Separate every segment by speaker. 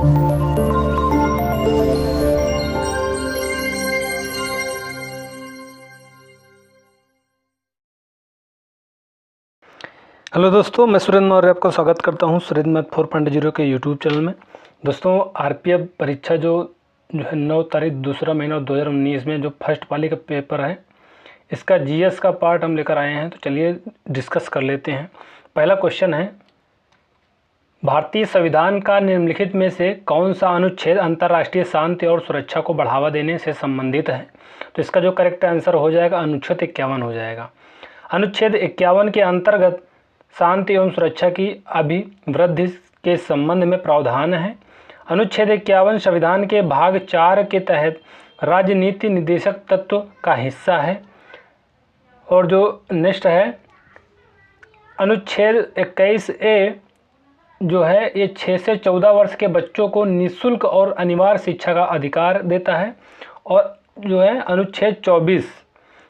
Speaker 1: Hello दोस्तों, मैं सुरेंद्र मौर्य आपका स्वागत करता हूं सुरेंद्र मैथ 4.0 के यूट्यूब चैनल में। दोस्तों, आरपीएफ परीक्षा जो है 9 तारीख दूसरा महीना 2019 में जो फर्स्ट वाली का पेपर है, इसका जीएस का पार्ट हम लेकर आए हैं। तो चलिए डिस्कस कर लेते हैं। पहला क्वेश्चन है, भारतीय संविधान का निम्नलिखित में से कौन सा अनुच्छेद अंतर्राष्ट्रीय शांति और सुरक्षा को बढ़ावा देने से संबंधित है? तो इसका जो करेक्ट आंसर हो जाएगा अनुच्छेद 51 हो जाएगा। अनुच्छेद 51 के अंतर्गत शांति एवं सुरक्षा की अभिवृद्धि के संबंध में प्रावधान है। अनुच्छेद 51 संविधान के भाग 4 के तहत राजनीति निर्देशक तत्व का हिस्सा है। और जो नेक्स्ट है, अनुच्छेद 21A जो है ये 6 से 14 वर्ष के बच्चों को निःशुल्क और अनिवार्य शिक्षा का अधिकार देता है। और जो है अनुच्छेद 24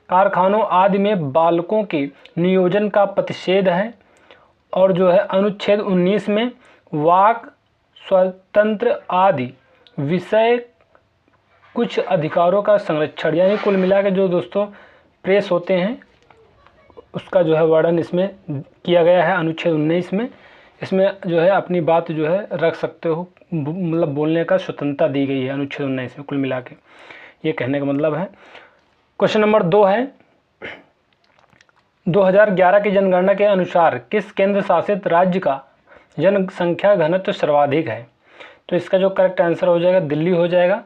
Speaker 1: कारखानों आदि में बालकों के नियोजन का प्रतिषेध है। और जो है अनुच्छेद 19 में वाक स्वतंत्र आदि विषय कुछ अधिकारों का संरक्षण, यानी कुल मिला के जो दोस्तों प्रेस होते हैं उसका जो है वर्णन इसमें किया गया है। अनुच्छेद 19 में इसमें जो है अपनी बात जो है रख सकते हो, मतलब बोलने का स्वतंत्रता दी गई है अनुच्छेद 19 में, कुल मिला के ये कहने का मतलब है। क्वेश्चन नंबर 2 है, 2011 की जनगणना के अनुसार किस केंद्र शासित राज्य का जनसंख्या घनत्व सर्वाधिक है? तो इसका जो करेक्ट आंसर हो जाएगा दिल्ली हो जाएगा।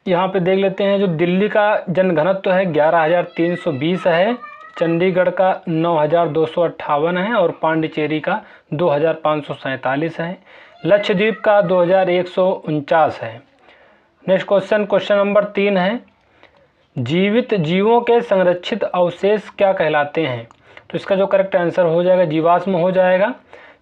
Speaker 1: यहाँ पे देख लेते हैं, जो दिल्ली का जनघनत्व है 11,320 है, चंडीगढ़ का 9,258 है और पांडिचेरी का 2,547 है, लक्षद्वीप का 2,149 है। नेक्स्ट क्वेश्चन, क्वेश्चन नंबर 3 है, जीवित जीवों के संरक्षित अवशेष क्या कहलाते हैं? तो इसका जो करेक्ट आंसर हो जाएगा जीवाश्म हो जाएगा।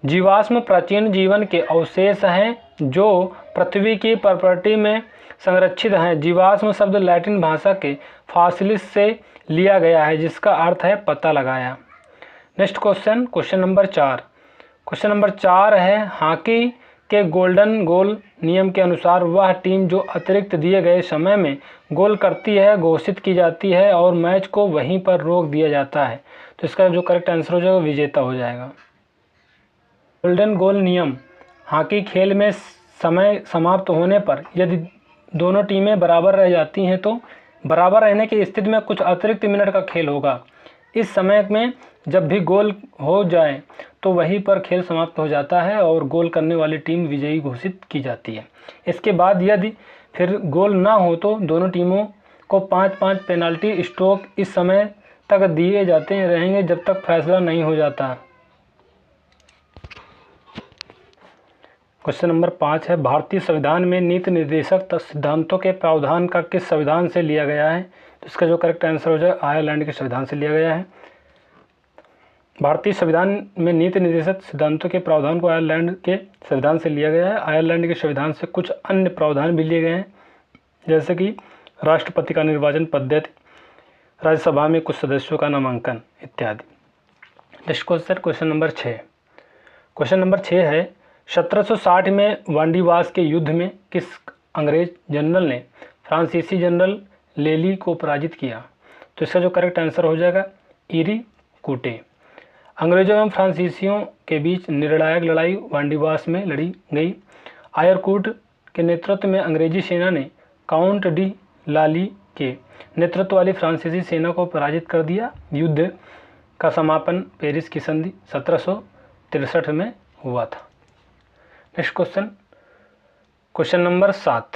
Speaker 1: जीवाश्म प्राचीन जीवन के अवशेष हैं जो पृथ्वी की प्रॉपर्टी में संरक्षित हैं। जीवाश्म शब्द लैटिन भाषा के फासिलिस से लिया गया है जिसका अर्थ है पता लगाया। Next question, question number 4। Question number 4 है, हॉकी के गोल्डन गोल नियम के अनुसार वह टीम जो अतिरिक्त दिए गए समय में गोल करती है घोषित की जाती है और मैच को वहीं पर रोक दिया जाता है। तो इसका जो करेक्ट आंसर हो जाएगा विजेता हो जाएगा। गोल्डन गोल नियम हॉकी खेल में समय समाप्त होने पर यदि दोनों टीमें बराबर रह जाती हैं तो बराबर रहने की स्थिति में कुछ अतिरिक्त मिनट का खेल होगा। इस समय में जब भी गोल हो जाए तो वहीं पर खेल समाप्त हो जाता है और गोल करने वाली टीम विजयी घोषित की जाती है। इसके बाद यदि फिर गोल ना हो तो दोनों टीमों को 5-5 पेनाल्टी स्ट्रोक इस समय तक दिए जाते रहेंगे जब तक फैसला नहीं हो जाता। क्वेश्चन नंबर 5 है, भारतीय संविधान में नीति निर्देशक सिद्धांतों के प्रावधान का किस संविधान से लिया गया है? तो इसका जो करेक्ट आंसर हो जाए आयरलैंड के संविधान से लिया गया है। भारतीय संविधान में नीति निर्देशक सिद्धांतों के प्रावधान को आयरलैंड के संविधान से लिया गया है। आयरलैंड के संविधान से कुछ अन्य प्रावधान भी लिए गए हैं, जैसे कि राष्ट्रपति का निर्वाचन पद्धति, राज्यसभा में कुछ सदस्यों का नामांकन इत्यादि। Next question, question number 6। Question number 6 है, 1760 में वांडीवास के युद्ध में किस अंग्रेज जनरल ने फ्रांसीसी जनरल लेली को पराजित किया? तो इसका जो करेक्ट आंसर हो जाएगा इरी कूटे। अंग्रेजों एवं फ्रांसीसियों के बीच निर्णायक लड़ाई वांडीवास में लड़ी गई। आयरकूट के नेतृत्व में अंग्रेजी सेना ने काउंट डी लाली के नेतृत्व वाली फ्रांसीसी सेना को पराजित कर दिया। युद्ध का समापन पेरिस की संधि 1763 में हुआ था। Next question, question number 7।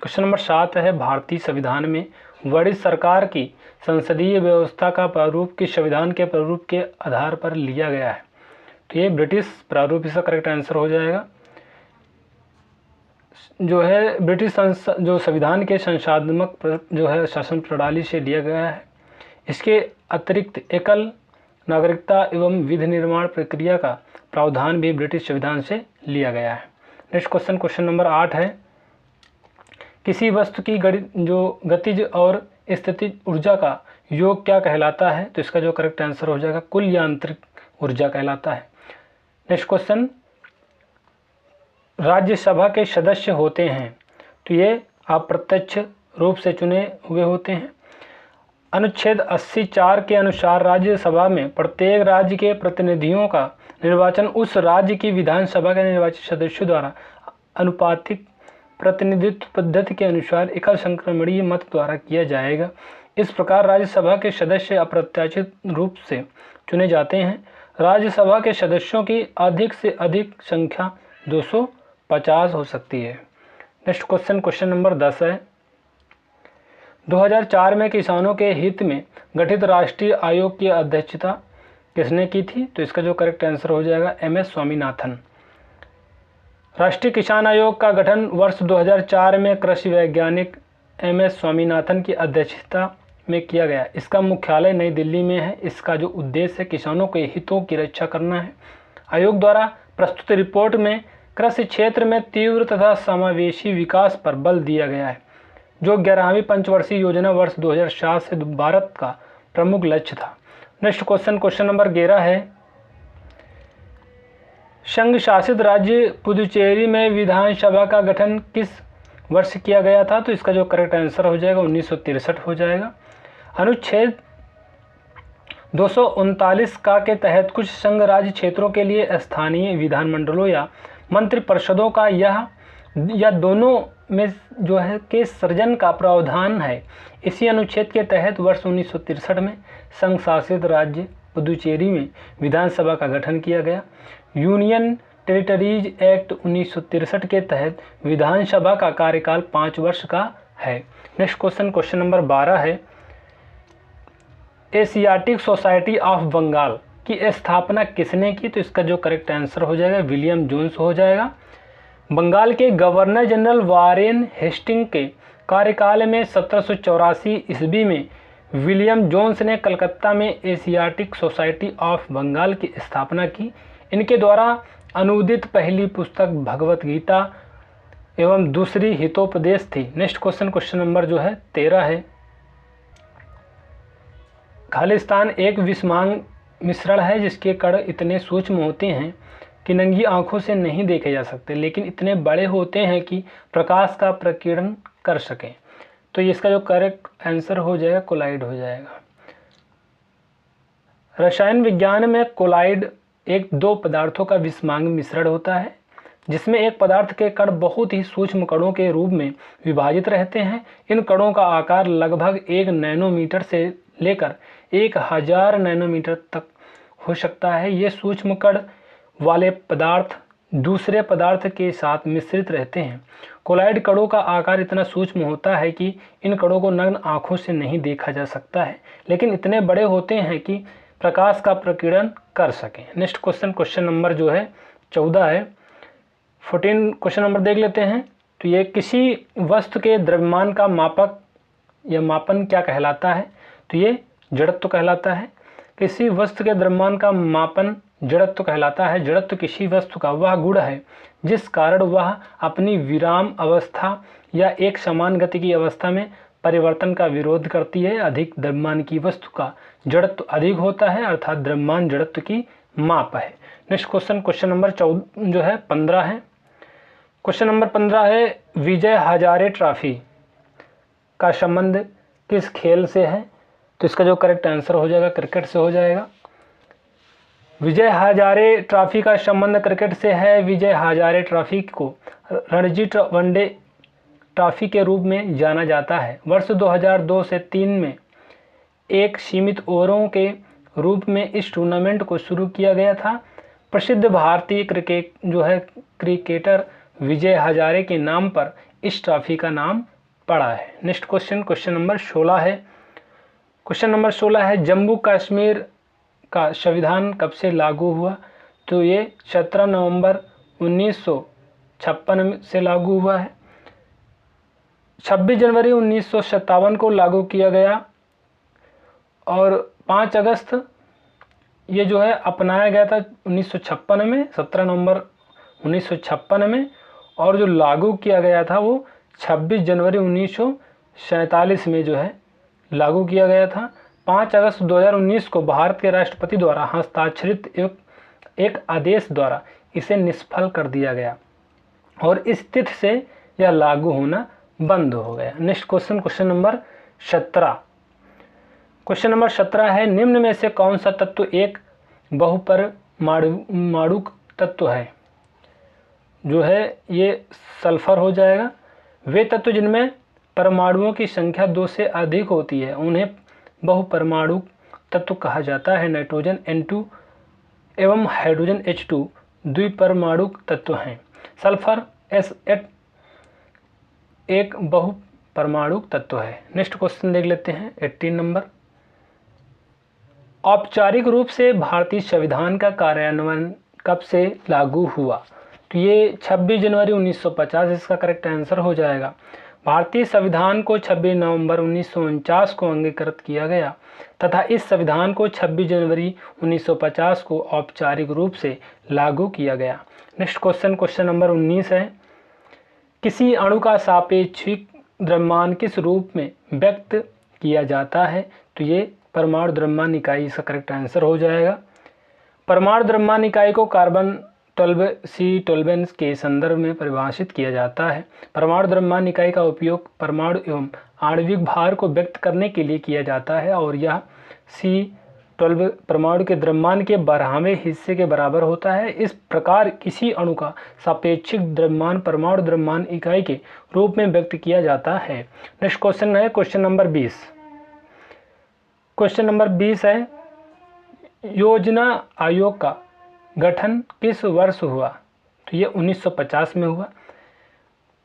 Speaker 1: Question number 7 है, भारतीय संविधान में वर्णित सरकार की संसदीय व्यवस्था का प्रारूप किस संविधान के प्रारूप के आधार पर लिया गया है? तो ये ब्रिटिश प्रारूप इसका करेक्ट आंसर हो जाएगा। जो है ब्रिटिश जो संविधान के संशोधनात्मक जो है शासन प्रणाली से लिया गया है। इसके अतिरिक्त एकल नागरिकता एवं विधि निर्माण प्रक्रिया का प्रावधान भी ब्रिटिश संविधान से लिया गया है। नेक्स्ट क्वेश्चन, क्वेश्चन नंबर 8 है, किसी वस्तु की जो गतिज और स्थितिज ऊर्जा का योग क्या कहलाता है? तो इसका जो करेक्ट आंसर हो जाएगा कुल यांत्रिक ऊर्जा कहलाता है। नेक्स्ट क्वेश्चन, राज्यसभा के सदस्य होते हैं? तो ये अप्रत्यक्ष रूप से चुने हुए होते हैं। अनुच्छेद 80(4) के अनुसार राज्यसभा में प्रत्येक राज्य के प्रतिनिधियों का निर्वाचन उस राज्य की विधानसभा के निर्वाचित सदस्यों द्वारा अनुपातिक प्रतिनिधित्व पद्धति के अनुसार एकल संक्रमणीय मत द्वारा किया जाएगा। इस प्रकार राज्यसभा के सदस्य अप्रत्याशित रूप से चुने जाते हैं। राज्यसभा के सदस्यों की अधिक से अधिक संख्या 250 हो सकती है। नेक्स्ट क्वेश्चन, क्वेश्चन नंबर 10 है, 2004 में किसानों के हित में गठित राष्ट्रीय आयोग की अध्यक्षता किसने की थी? तो इसका जो करेक्ट आंसर हो जाएगा MS स्वामीनाथन। राष्ट्रीय किसान आयोग का गठन वर्ष 2004 में कृषि वैज्ञानिक MS स्वामीनाथन की अध्यक्षता में किया गया। इसका मुख्यालय नई दिल्ली में है। इसका जो उद्देश्य है किसानों के हितों की रक्षा करना है। आयोग द्वारा प्रस्तुत रिपोर्ट में कृषि क्षेत्र में तीव्र तथा समावेशी विकास पर बल दिया गया है, जो 11वीं पंचवर्षीय योजना वर्ष 2007 से भारत का प्रमुख लक्ष्य था। नेक्स्ट क्वेश्चन, क्वेश्चन नंबर 11 है, संघ शासित राज्य पुदुचेरी में विधानसभा का गठन किस वर्ष किया गया था? तो इसका जो करेक्ट आंसर हो जाएगा 1963 हो जाएगा। अनुच्छेद 239 का के तहत कुछ संघ राज्य क्षेत्रों के लिए स्थानीय विधानमंडलों या मंत्रिपरिषदों का या दोनों में जो है के सृजन का प्रावधान है। इसी अनुच्छेद के तहत वर्ष 1963 में संघ शासित राज्य पुदुचेरी में विधानसभा का गठन किया गया। यूनियन टेरिटरीज एक्ट 1963 के तहत विधानसभा का कार्यकाल 5 वर्ष का है। नेक्स्ट क्वेश्चन, क्वेश्चन नंबर 12 है, एशियाटिक सोसाइटी ऑफ बंगाल की स्थापना किसने की? तो इसका जो करेक्ट आंसर हो जाएगा विलियम जोन्स हो जाएगा। बंगाल के गवर्नर जनरल वारेन हेस्टिंग के कार्यकाल में 1784 ईस्वी में विलियम जोन्स ने कलकत्ता में एशियाटिक सोसाइटी ऑफ बंगाल की स्थापना की। इनके द्वारा अनुदित पहली पुस्तक भगवत गीता एवं दूसरी हितोपदेश थी। नेक्स्ट क्वेश्चन, क्वेश्चन नंबर जो है 13 है, खालिस्तान एक विषमांग मिश्रण है जिसके कण इतने सूक्ष्म होते हैं कि नंगी आंखों से नहीं देखे जा सकते, लेकिन इतने बड़े होते हैं कि प्रकाश का प्रकीर्णन कर सकें। तो इसका जो करेक्ट आंसर हो जाएगा कोलाइड हो जाएगा। रसायन विज्ञान में कोलाइड एक दो पदार्थों का विषमांग मिश्रण होता है जिसमें एक पदार्थ के कण बहुत ही सूक्ष्म कणों के रूप में विभाजित रहते हैं। इन कणों का आकार लगभग 1 नैनोमीटर से लेकर 1000 नैनोमीटर तक हो सकता है। ये सूक्ष्म कण वाले पदार्थ दूसरे पदार्थ के साथ मिश्रित रहते हैं। कोलाइड कणों का आकार इतना सूक्ष्म होता है कि इन कणों को नग्न आंखों से नहीं देखा जा सकता है, लेकिन इतने बड़े होते हैं कि प्रकाश का प्रकीर्णन कर सकें। नेक्स्ट क्वेश्चन, क्वेश्चन नंबर जो है 14 है, 14 क्वेश्चन नंबर देख लेते हैं। तो ये किसी वस्तु के द्रव्यमान का मापक या मापन क्या कहलाता है? तो ये जड़त्व कहलाता है। किसी वस्तु के द्रव्यमान का मापन जड़त्व कहलाता है। जड़त्व किसी वस्तु का वह गुण है जिस कारण वह अपनी विराम अवस्था या एक समान गति की अवस्था में परिवर्तन का विरोध करती है। अधिक द्रव्यमान की वस्तु का जड़त्व अधिक होता है, अर्थात द्रव्यमान जड़त्व की माप है। नेक्स्ट क्वेश्चन, क्वेश्चन नंबर 15 है। क्वेश्चन नंबर 15 है, विजय हजारे ट्रॉफी का संबंध किस खेल से है? तो इसका जो करेक्ट आंसर हो जाएगा क्रिकेट से हो जाएगा। विजय हजारे ट्रॉफी का संबंध क्रिकेट से है। विजय हजारे ट्रॉफी को रणजी वनडे ट्रॉफी के रूप में जाना जाता है। वर्ष 2002 से 3 में एक सीमित ओवरों के रूप में इस टूर्नामेंट को शुरू किया गया था। प्रसिद्ध भारतीय क्रिकेटर विजय हजारे के नाम पर इस ट्रॉफी का नाम पड़ा है। नेक्स्ट क्वेश्चन, क्वेश्चन नंबर 16 है। क्वेश्चन नंबर 16 है, जम्मू कश्मीर का संविधान कब से लागू हुआ? तो ये 17 नवंबर 1956 से लागू हुआ है। 26 जनवरी 1957 को लागू किया गया और 5 अगस्त ये जो है अपनाया गया था 1956 में, 17 नवंबर 1956 में, और जो लागू किया गया था वो 26 जनवरी 1947 में जो है लागू किया गया था। 5 अगस्त 2019 को भारत के राष्ट्रपति द्वारा हस्ताक्षरित एक आदेश द्वारा इसे निष्फल कर दिया गया। और इस तिथि से यह लागू होना बंद हो गया। Next question, question number 17। Question number 17 है, निम्न में से कौन सा तत्व एक बहुपरमाणुक तत्व है? जो है ये सल्फर हो जाएगा। वे तत्व जिनमें परमाणुओं की संख्या 2 से अधिक होती है उन्हें बहुपरमाणुक तत्व कहा जाता है। नाइट्रोजन N2 एवं हाइड्रोजन H2 द्विपरमाणुक तत्व हैं। सल्फर S8 एक बहुपरमाणुक तत्व है। नेक्स्ट क्वेश्चन देख लेते हैं 18 नंबर। औपचारिक रूप से भारतीय संविधान का कार्यान्वयन कब से लागू हुआ? तो ये 26 जनवरी 1950 इसका करेक्ट आंसर हो जाएगा। भारतीय संविधान को 26 नवंबर 1949 को अंगीकृत किया गया तथा इस संविधान को 26 जनवरी 1950 को औपचारिक रूप से लागू किया गया। नेक्स्ट क्वेश्चन, क्वेश्चन नंबर 19 है, किसी अणु का सापेक्षिक द्रव्यमान किस रूप में व्यक्त किया जाता है? तो ये परमाणु द्रव्यमान इकाई इसका करेक्ट आंसर हो जाएगा। परमाणु द्रव्यमान इकाई को कार्बन 12C12 के संदर्भ में परिभाषित किया जाता है। परमाणु द्रव्यमान इकाई का उपयोग परमाणु एवं आणविक भार को व्यक्त करने के लिए किया जाता है और यह C12 परमाणु के द्रव्यमान के 12वें हिस्से के बराबर होता है। इस प्रकार किसी अणु का सापेक्षिक द्रव्यमान परमाणु द्रव्यमान इकाई के रूप में व्यक्त किया जाता है। नेक्स्ट क्वेश्चन है क्वेश्चन नंबर 20। क्वेश्चन नंबर 20 है, योजना आयोग का गठन किस वर्ष हुआ? तो ये 1950 में हुआ।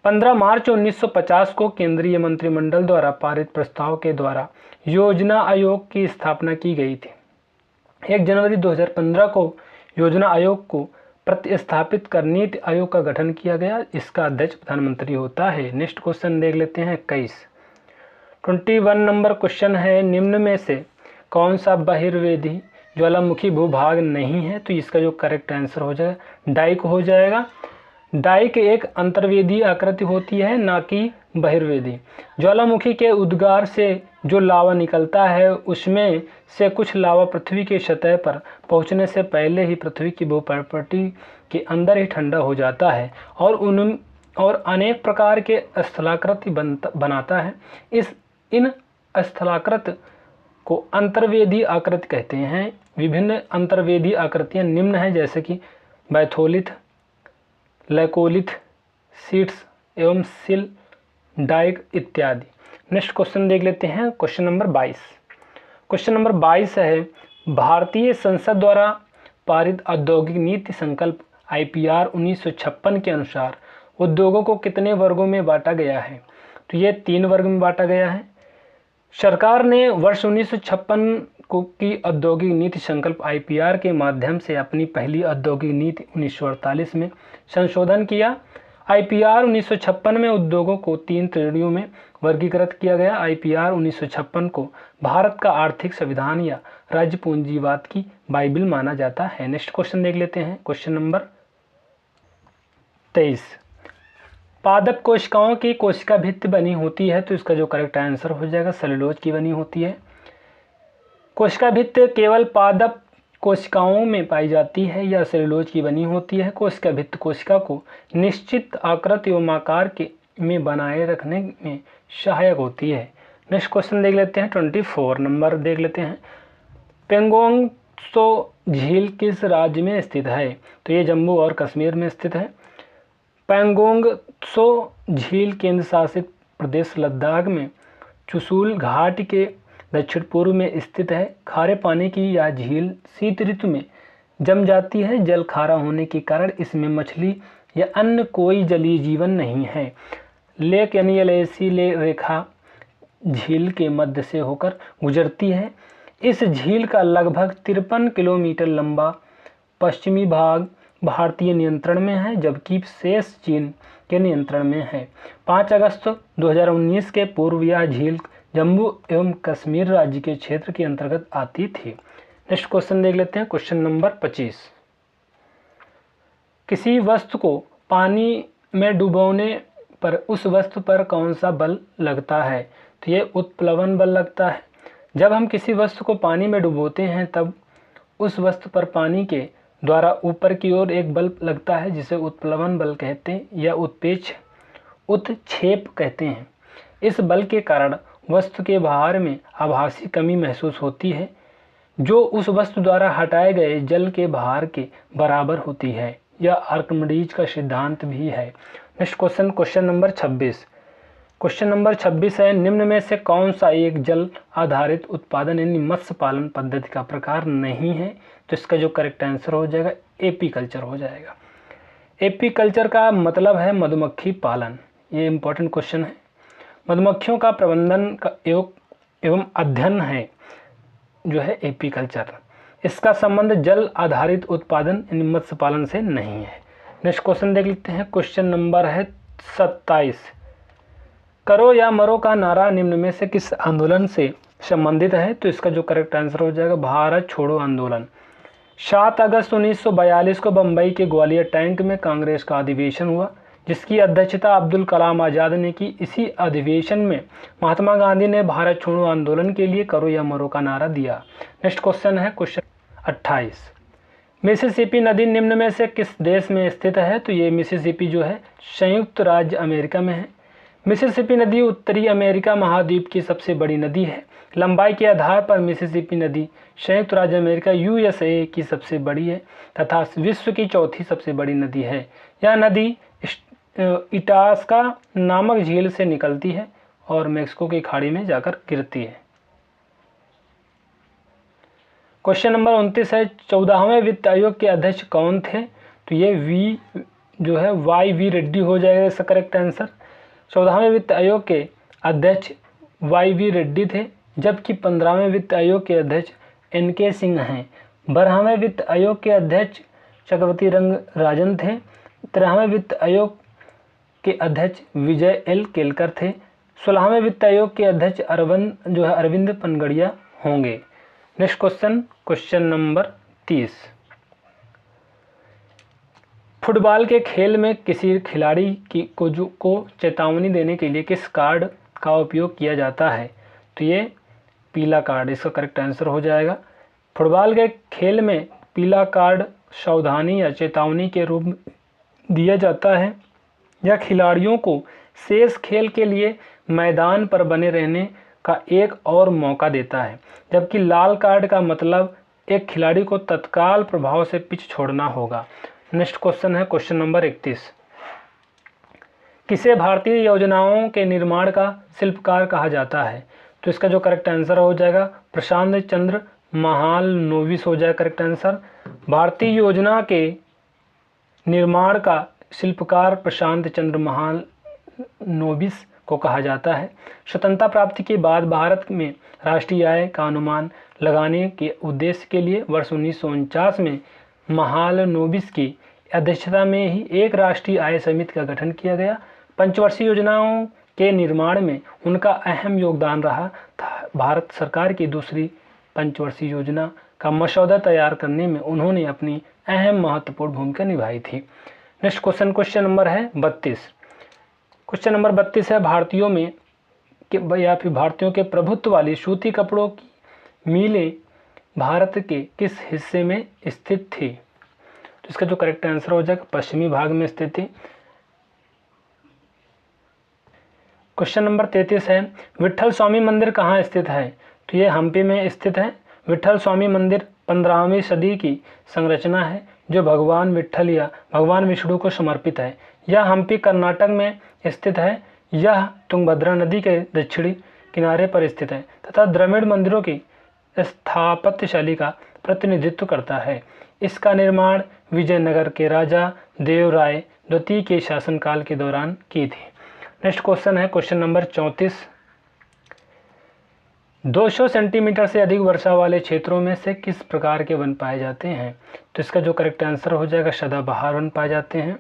Speaker 1: 15 मार्च 1950 को केंद्रीय मंत्रिमंडल द्वारा पारित प्रस्ताव के द्वारा योजना आयोग की स्थापना की गई थी। 1 जनवरी 2015 को योजना आयोग को प्रतिस्थापित कर नीति आयोग का गठन किया गया। इसका अध्यक्ष प्रधानमंत्री होता है। नेक्स्ट क्वेश्चन देख लेते हैं 21 नंबर क्वेश्चन है, निम्न में से कौन सा बहिर्वेदी ज्वालामुखी भूभाग नहीं है? तो इसका जो करेक्ट आंसर हो जाएगा डाइक हो जाएगा। डाइक एक अंतर्वेदी आकृति होती है, ना कि बहिर्वेदी। ज्वालामुखी के उद्गार से जो लावा निकलता है उसमें से कुछ लावा पृथ्वी की सतह पर पहुंचने से पहले ही पृथ्वी की भूपटल के अंदर ही ठंडा हो जाता है और अनेक प्रकार के स्थलाकृति बनाता है। इन स्थलाकृत को अंतर्वेदी आकृति कहते हैं। विभिन्न अंतर्वेदी आकृतियां निम्न हैं, जैसे कि बैथोलिथ, लैकोलिथ, सीट्स एवं सिल डाइक इत्यादि। नेक्स्ट क्वेश्चन देख लेते हैं क्वेश्चन नंबर 22। क्वेश्चन नंबर 22 है, भारतीय संसद द्वारा पारित औद्योगिक नीति संकल्प IPR 1956 के अनुसार उद्योगों को कितने वर्गों में बांटा गया है? तो ये 3 वर्ग में बांटा गया है। सरकार ने वर्ष 1956 की औद्योगिक नीति संकल्प IPR के माध्यम से अपनी पहली औद्योगिक नीति 1948 में संशोधन किया। IPR 1956 में उद्योगों को 3 श्रेणियों में वर्गीकृत किया गया। IPR 1956 को भारत का आर्थिक संविधान या राज्य पूंजीवाद की बाइबिल माना जाता है। नेक्स्ट क्वेश्चन देख लेते हैं क्वेश्चन नंबर 23। पादप कोशिकाओं की कोशिका भित्ति बनी होती है, तो इसका जो करेक्ट आंसर हो जाएगा सेलुलोज की बनी होती है। कोशिका भित्ति केवल पादप कोशिकाओं में पाई जाती है या सेलुलोज की बनी होती है। कोशिका भित्ति कोशिका को निश्चित आकृति एवं आकार में बनाए रखने में सहायक होती है। नेक्स्ट क्वेश्चन देख लेते हैं 24 नंबर देख लेते हैं, पेंगोंग त्सो झील किस राज्य में स्थित है? तो ये जम्मू और कश्मीर में स्थित है। पेंगोंग त्सो झील केंद्र शासित प्रदेश लद्दाख में चुशूल घाट के दक्षिण पूर्व में स्थित है। खारे पानी की यह झील शीत ऋतु में जम जाती है। जल खारा होने के कारण इसमें मछली या अन्य कोई जलीय जीवन नहीं है। लेक यानी LAC रेखा झील के मध्य से होकर गुजरती है। इस झील का लगभग 53 किलोमीटर लंबा पश्चिमी भाग भारतीय नियंत्रण में है, जबकि शेष चीन के नियंत्रण में है। 5 अगस्त 2019 के पूर्व यह झील जम्मू एवं कश्मीर राज्य के क्षेत्र के अंतर्गत आती थी। नेक्स्ट क्वेश्चन देख लेते हैं क्वेश्चन नंबर 25। किसी वस्तु को पानी में डुबोने पर उस वस्तु पर कौन सा बल लगता है? तो ये उत्प्लवन बल लगता है। जब हम किसी वस्तु को पानी में डुबोते हैं तब उस वस्तु पर पानी के द्वारा ऊपर की ओर एक बल लगता है जिसे उत्प्लवन बल कहते हैं या उत्क्षेप कहते हैं। इस बल के कारण वस्तु के भार में आभासी कमी महसूस होती है जो उस वस्तु द्वारा हटाए गए जल के भार के बराबर होती है। यह आर्किमिडीज का सिद्धांत भी है। Next question, question number 26। Question number 26 है, निम्न में से कौन सा एक जल आधारित उत्पादन यानी मत्स्य पालन पद्धति का प्रकार नहीं है? तो इसका जो करेक्ट आंसर हो जाएगा एपीकल्चर हो जाएगा। एपीकल्चर का मतलब है मधुमक्खी पालन। ये इंपॉर्टेंट क्वेश्चन है। मधुमक्खियों का प्रबंधन का एवं अध्ययन है जो है एपीकल्चर। इसका संबंध जल आधारित उत्पादन यानी मत्स्य पालन से नहीं है। नेक्स्ट क्वेश्चन देख लेते हैं। क्वेश्चन नंबर है 27। करो या मरो का नारा निम्न में से किस आंदोलन से संबंधित है? तो इसका जो करेक्ट आंसर हो जाएगा भारत छोड़ो आंदोलन। 7 अगस्त 1942 को बम्बई के ग्वालियर टैंक में कांग्रेस का अधिवेशन हुआ जिसकी अध्यक्षता अब्दुल कलाम आज़ाद ने की। इसी अधिवेशन में महात्मा गांधी ने भारत छोड़ो आंदोलन के लिए करो या मरो का नारा दिया। नेक्स्ट क्वेश्चन है क्वेश्चन 28। मिसिसिपी नदी निम्न में से किस देश में स्थित है? तो ये मिसिसिपी जो है संयुक्त राज्य अमेरिका में है। मिसिसिपी नदी उत्तरी अमेरिका महाद्वीप की सबसे बड़ी नदी है। लंबाई के आधार पर मिसिसिपी नदी संयुक्त राज्य अमेरिका यूएसए की सबसे बड़ी है तथा विश्व की चौथी सबसे बड़ी नदी है। यह नदी इटास्का नामक झील से निकलती है और मेक्सिको की खाड़ी में जाकर गिरती है। क्वेश्चन नंबर 29 है, 14वें वित्त आयोग के अध्यक्ष कौन थे? तो ये वाई वी रेड्डी हो जाएगा इसका करेक्ट आंसर। 14वें वित्त आयोग के अध्यक्ष वाई वी रेड्डी थे जबकि 15वें वित्त आयोग के अध्यक्ष एन.के. सिंह हैं। 12वें वित्त आयोग के अध्यक्ष चक्रवर्ती रंगराजन थे। 13वें वित्त आयोग के अध्यक्ष विजय एल केलकर थे। 16वें वित्त आयोग के अध्यक्ष अरविंद पनगड़िया होंगे। Next question, question number 30। Football के खेल में किसी खिलाड़ी को चेतावनी देने के लिए किस कार्ड का उपयोग किया जाता है? तो ये पीला कार्ड इसका करेक्ट आंसर हो जाएगा। फुटबॉल के खेल में पीला कार्ड सावधानी या चेतावनी के रूप में दिया जाता है। यह खिलाड़ियों को शेष खेल के लिए मैदान पर बने रहने का एक और मौका देता है जबकि लाल कार्ड का मतलब एक खिलाड़ी को तत्काल प्रभाव से पिच छोड़ना होगा। नेक्स्ट क्वेश्चन है क्वेश्चन नंबर 31। किसे भारतीय योजनाओं के निर्माण का शिल्पकार कहा जाता है? तो इसका जो करेक्ट आंसर हो जाएगा प्रशांत चंद्र महालनोबिस हो जाएगा करेक्ट आंसर। भारतीय योजना के निर्माण का शिल्पकार प्रशांत चंद्र महालनोबिस को कहा जाता है। स्वतंत्रता प्राप्ति के बाद भारत में राष्ट्रीय आय का अनुमान लगाने के उद्देश्य के लिए वर्ष 1949 में महालनोबिस की अध्यक्षता में ही एक राष्ट्रीय आय समिति का गठन किया गया। पंचवर्षीय योजनाओं के निर्माण में उनका अहम योगदान रहा था। भारत सरकार की दूसरी पंचवर्षीय योजना का मसौदा तैयार करने में उन्होंने अपनी अहम महत्वपूर्ण भूमिका निभाई थी। नेक्स्ट क्वेश्चन, क्वेश्चन नंबर है 32। क्वेश्चन नंबर 32 है, भारतीयों के प्रभुत्व वाली सूती कपड़ों की मिलें भारत के किस हिस्से में स्थित थी? तो इसका जो करेक्ट आंसर हो जाएगा पश्चिमी भाग में स्थित थी। क्वेश्चन नंबर 33 है, विट्ठल स्वामी मंदिर कहाँ स्थित है? तो ये हम्पी में स्थित है। विट्ठल स्वामी मंदिर 15वीं सदी की संरचना है जो भगवान विट्ठल या भगवान विष्णु को समर्पित है। यह हम्पी कर्नाटक में स्थित है। यह तुंगभद्रा नदी के दक्षिणी किनारे पर स्थित है तथा द्रविड़ मंदिरों की स्थापत्य शैली का प्रतिनिधित्व करता है। इसका निर्माण विजयनगर के राजा देवराय द्वितीय के शासनकाल के दौरान की थी। नेक्स्ट क्वेश्चन है क्वेश्चन नंबर 34। 200 सेंटीमीटर से अधिक वर्षा वाले क्षेत्रों में से किस प्रकार के वन पाए जाते हैं? तो इसका जो करेक्ट आंसर हो जाएगा सदाबहार वन पाए जाते हैं।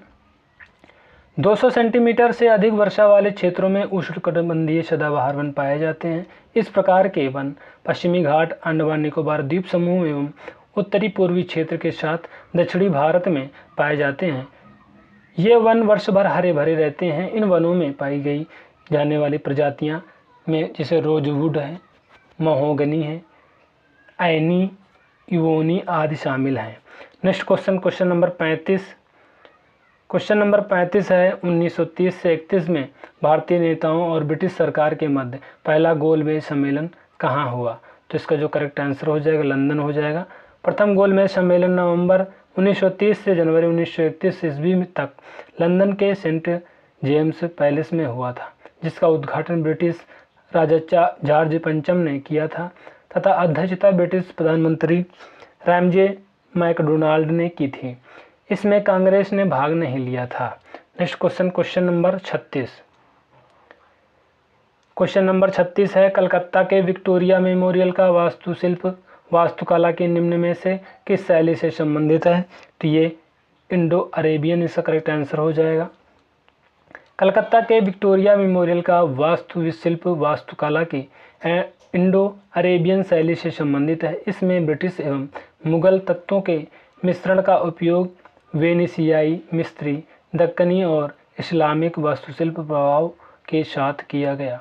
Speaker 1: 200 सेंटीमीटर से अधिक वर्षा वाले क्षेत्रों में उष्णकटिबंधीय सदाबहार वन पाए जाते हैं। इस प्रकार के वन पश्चिमी घाट, अंडमान निकोबार द्वीप समूह एवं उत्तरी पूर्वी क्षेत्र के साथ दक्षिणी भारत में पाए जाते हैं। ये वन वर्ष भर हरे भरे रहते हैं। इन वनों में पाई गई जाने वाली प्रजातियां में जैसे रोजवुड है, महोगनी है, ऐनी, इवोनी आदि शामिल हैं। Next question number 35। Question number 35 है 1930 से 31 में भारतीय नेताओं और ब्रिटिश सरकार के मध्य पहला गोलमेज सम्मेलन कहाँ हुआ? तो इसका जो करेक्ट आंसर हो जाएगा लंदन हो जाएगा। प्रथम गोलमेज सम्मेलन नवंबर 1930 से जनवरी 1931 ईस्वी तक लंदन के सेंट जेम्स पैलेस में हुआ था, जिसका उद्घाटन ब्रिटिश राजा जॉर्ज पंचम ने किया था तथा अध्यक्षता ब्रिटिश प्रधानमंत्री रैमजे मैकडोनाल्ड ने की थी। इसमें कांग्रेस ने भाग नहीं लिया था। Next question number 36। Question number 36 है कलकत्ता के विक्टोरिया मेमोरियल का वास्तुशिल्प वास्तुकला के निम्न में से किस शैली से संबंधित है? तो ये इंडो अरेबियन इसका करेक्ट आंसर हो जाएगा। कलकत्ता के विक्टोरिया मेमोरियल का वास्तुशिल्प वास्तुकला की इंडो अरेबियन शैली से संबंधित है। इसमें ब्रिटिश एवं मुगल तत्वों के मिश्रण का उपयोग वेनिसियाई मिस्त्री, दक्कनी और इस्लामिक वास्तुशिल्प प्रभाव के साथ किया गया।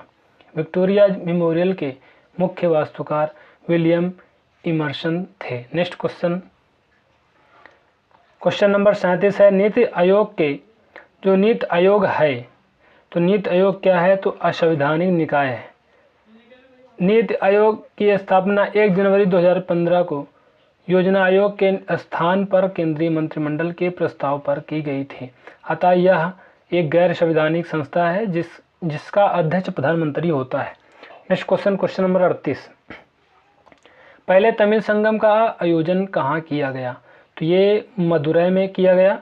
Speaker 1: विक्टोरिया मेमोरियल के मुख्य वास्तुकार विलियम इमर्सन थे। नेक्स्ट क्वेश्चन नंबर 37 है नीति आयोग के जो नीति आयोग है, तो नीति आयोग क्या है? तो असंवैधानिक निकाय है। नीति आयोग की स्थापना 1 जनवरी 2015 को योजना आयोग के स्थान पर केंद्रीय मंत्रिमंडल के प्रस्ताव पर की गई थी। अतः यह एक गैर संवैधानिक संस्था है जिसका अध्यक्ष प्रधानमंत्री होता है। Next question number 38। पहले तमिल संगम का आयोजन कहाँ किया गया? तो ये मदुरै में किया गया।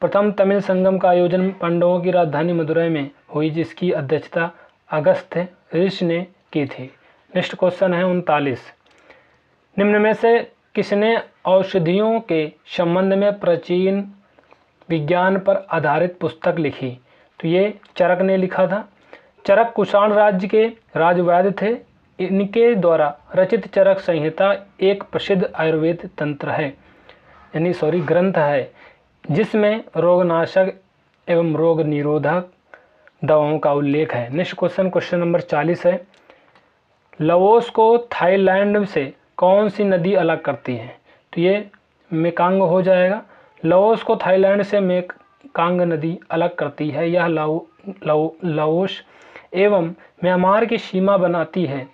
Speaker 1: प्रथम तमिल संगम का आयोजन पांडवों की राजधानी मदुरै में हुई, जिसकी अध्यक्षता अगस्त्य ऋषि ने की थी। नेक्स्ट क्वेश्चन है 39। निम्न में से किसने औषधियों के संबंध में प्राचीन विज्ञान पर आधारित पुस्तक लिखी? तो ये चरक ने लिखा था। चरक कुषाण राज्य के राजवैद्य थे। इनके द्वारा रचित चरक संहिता एक प्रसिद्ध आयुर्वेद तंत्र है ग्रंथ है, जिसमें रोगनाशक एवं रोग निरोधक दवाओं का उल्लेख है। नेक्स्ट क्वेश्चन नंबर 40 है लाओस को थाईलैंड से कौन सी नदी अलग करती है? तो ये मेकांग हो जाएगा। लाओस को थाईलैंड से मेकांग नदी अलग करती है। यह लाओस एवं म्यांमार की सीमा बनाती है।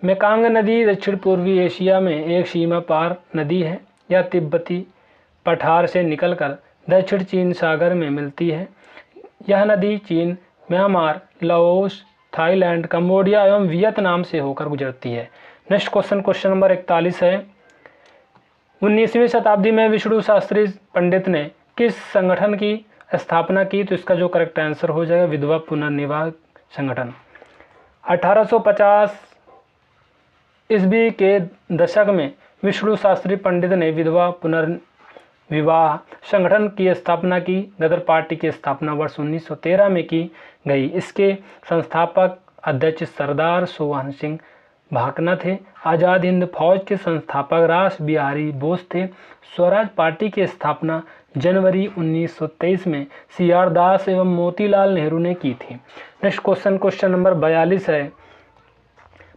Speaker 1: मेकांग नदी दक्षिण पूर्वी एशिया में एक सीमा पार नदी है। यह तिब्बती पठार से निकलकर दक्षिण चीन सागर में मिलती है। यह नदी चीन, म्यांमार, लाओस, थाईलैंड, कंबोडिया एवं वियतनाम से होकर गुजरती है। नेक्स्ट क्वेश्चन नंबर 41 है 19वीं शताब्दी में विष्णु शास्त्री पंडित ने किस संगठन की स्थापना की? तो इसका जो करेक्ट आंसर हो जाएगा विधवा पुनर्विवाह संगठन। 1850 ईस्वी के दशक में विष्णु शास्त्री पंडित ने विधवा पुनर्विवाह संगठन की स्थापना की। गदर पार्टी की स्थापना वर्ष 1913 में की गई। इसके संस्थापक अध्यक्ष सरदार सोहन सिंह भाकना थे। आज़ाद हिंद फौज के संस्थापक रास बिहारी बोस थे। स्वराज पार्टी की स्थापना जनवरी 1923 में सीआर दास एवं मोतीलाल नेहरू ने की थी। नेक्स्ट क्वेश्चन नंबर 42 है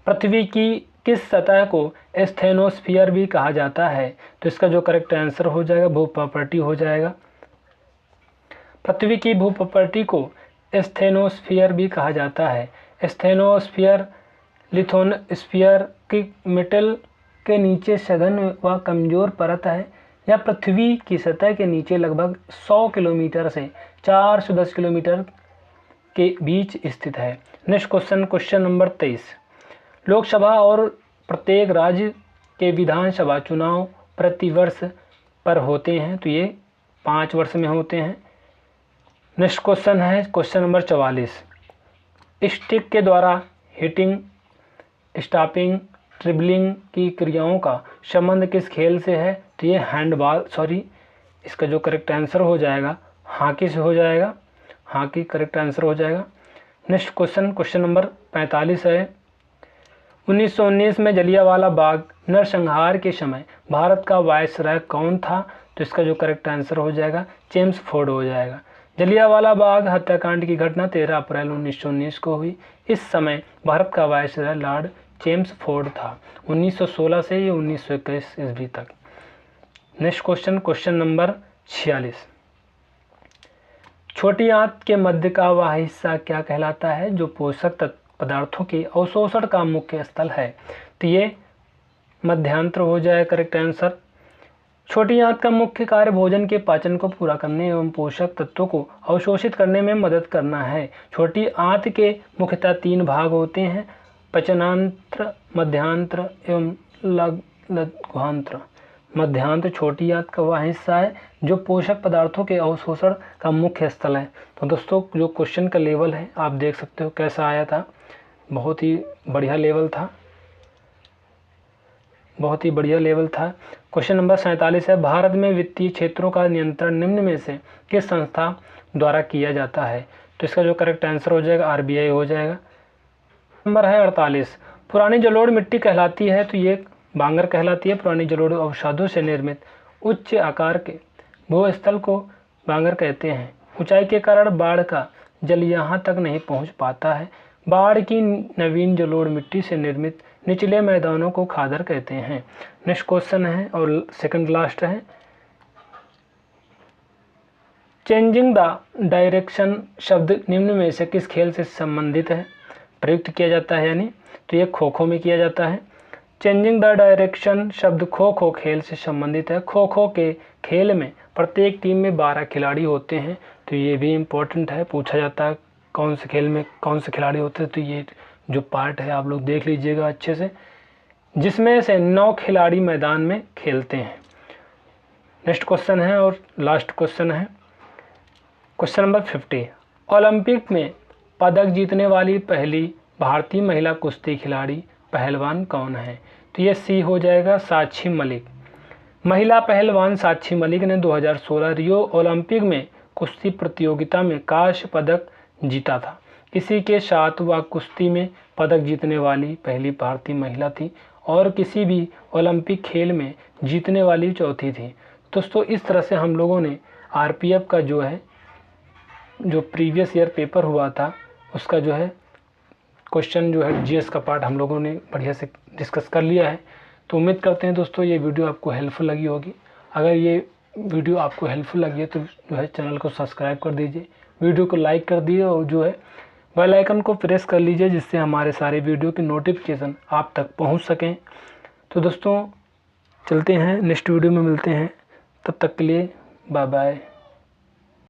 Speaker 1: पृथ्वी की किस सतह को स्टेनोस्फीयर भी कहा जाता है? तो इसका जो करेक्ट आंसर हो जाएगा भूप्रॉपर्टी हो जाएगा। पृथ्वी की भूप्रॉपर्टी को स्टेनोस्फीयर भी कहा जाता है। स्टेनोस्फीयर लिथोस्फीयर की मेटल के नीचे सघन व कमजोर परत है। यह पृथ्वी की सतह के नीचे लगभग 100 किलोमीटर से 410 किलोमीटर के बीच स्थित है। Next question number 23। लोकसभा और प्रत्येक राज्य के विधानसभा चुनाव प्रतिवर्ष पर होते हैं, तो ये 5 वर्ष में होते हैं। नेक्स्ट क्वेश्चन है क्वेश्चन नंबर 44। स्टिक के द्वारा हिटिंग, स्टॉपिंग, ट्रिबलिंग की क्रियाओं का संबंध किस खेल से है? तो ये हैंडबॉल इसका जो करेक्ट आंसर हो जाएगा हॉकी से हो जाएगा। हॉकी करेक्ट आंसर हो जाएगा। नेक्स्ट क्वेश्चन नंबर 45 है 1919 में जलियांवाला बाग नरसंहार के समय भारत का वायसराय कौन था? तो इसका जो करेक्ट आंसर हो जाएगा चेम्सफोर्ड हो जाएगा। जलियांवाला बाग हत्याकांड की घटना 13 अप्रैल 1919 को हुई। इस समय भारत का वायसराय लॉर्ड जेम्स फोर्ड था 1916 से ये 1921 ईस्वी तक। Next question number 46। छोटी आंत के मध्य का वह हिस्सा क्या कहलाता है जो पोषक पदार्थों के अवशोषण का मुख्य स्थल है? तो ये मध्यांतर हो जाए करेक्ट आंसर। छोटी आंत का मुख्य कार्य भोजन के पाचन को पूरा करने एवं पोषक तत्वों को अवशोषित करने में मदद करना है। छोटी आंत के मुख्यतः 3 भाग होते हैं, पचनांत्र, मध्यांत्र एवं लघ्वांत्र। मध्यांत्र छोटी आंत का वह हिस्सा है जो पोषक पदार्थों के अवशोषण का मुख्य स्थल है। तो दोस्तों जो क्वेश्चन का लेवल है आप देख सकते हो कैसा आया था, बहुत ही बढ़िया लेवल था, बहुत ही बढ़िया लेवल था। क्वेश्चन नंबर 47 है, भारत में वित्तीय क्षेत्रों का नियंत्रण निम्न में से किस संस्था द्वारा किया जाता है? तो इसका जो करेक्ट आंसर हो जाएगा आरबीआई हो जाएगा। नंबर है 48, पुरानी जलोढ़ मिट्टी कहलाती है? तो ये बांगर कहलाती है। पुरानी जलोढ़ अवसादों से निर्मित उच्च आकार के भूस्थल को बांगर कहते हैं। ऊंचाई के कारण बाढ़ का जल यहाँ तक नहीं पहुँच पाता है। बाढ़ की नवीन जलोढ़ मिट्टी से निर्मित निचले मैदानों को खादर कहते हैं। नेक्स्ट क्वेश्चन है और सेकंड लास्ट है, चेंजिंग द डायरेक्शन शब्द निम्न में से किस खेल से संबंधित है, प्रयुक्त किया जाता है यानी? तो ये खो खो में किया जाता है। चेंजिंग द डायरेक्शन शब्द खो खो खेल से संबंधित है। खो खो के खेल में प्रत्येक टीम में 12 खिलाड़ी होते हैं। तो ये भी इम्पोर्टेंट है, पूछा जाता है कौन से खेल में कौन से खिलाड़ी होते हैं। तो ये जो पार्ट है आप लोग देख लीजिएगा अच्छे से, जिसमें से 9 खिलाड़ी मैदान में खेलते हैं। नेक्स्ट क्वेश्चन है और लास्ट क्वेश्चन है, क्वेश्चन नंबर 50, ओलंपिक में पदक जीतने वाली पहली भारतीय महिला कुश्ती खिलाड़ी पहलवान कौन है? तो ये सी हो जाएगा, साक्षी मलिक। महिला पहलवान साक्षी मलिक ने 2016 रियो ओलंपिक में कुश्ती प्रतियोगिता में कांस्य पदक जीता था। इसी के साथ वह कुश्ती में पदक जीतने वाली पहली भारतीय महिला थी और किसी भी ओलंपिक खेल में जीतने वाली चौथी थी। दोस्तों इस तरह से हम लोगों ने आरपीएफ का जो है जो प्रीवियस ईयर पेपर हुआ था उसका जो है क्वेश्चन जो है जीएस का पार्ट हम लोगों ने बढ़िया से डिस्कस कर लिया है। तो उम्मीद करते हैं दोस्तों ये वीडियो आपको हेल्पफुल लगी होगी। अगर ये वीडियो आपको हेल्पफुल लगी है तो जो है चैनल को सब्सक्राइब कर दीजिए, वीडियो को लाइक कर दिए और जो है बेल आइकन को प्रेस कर लीजिए जिससे हमारे सारे वीडियो की नोटिफिकेशन आप तक पहुंच सकें। तो दोस्तों चलते हैं, नेक्स्ट वीडियो में मिलते हैं, तब तक के लिए बाय बाय।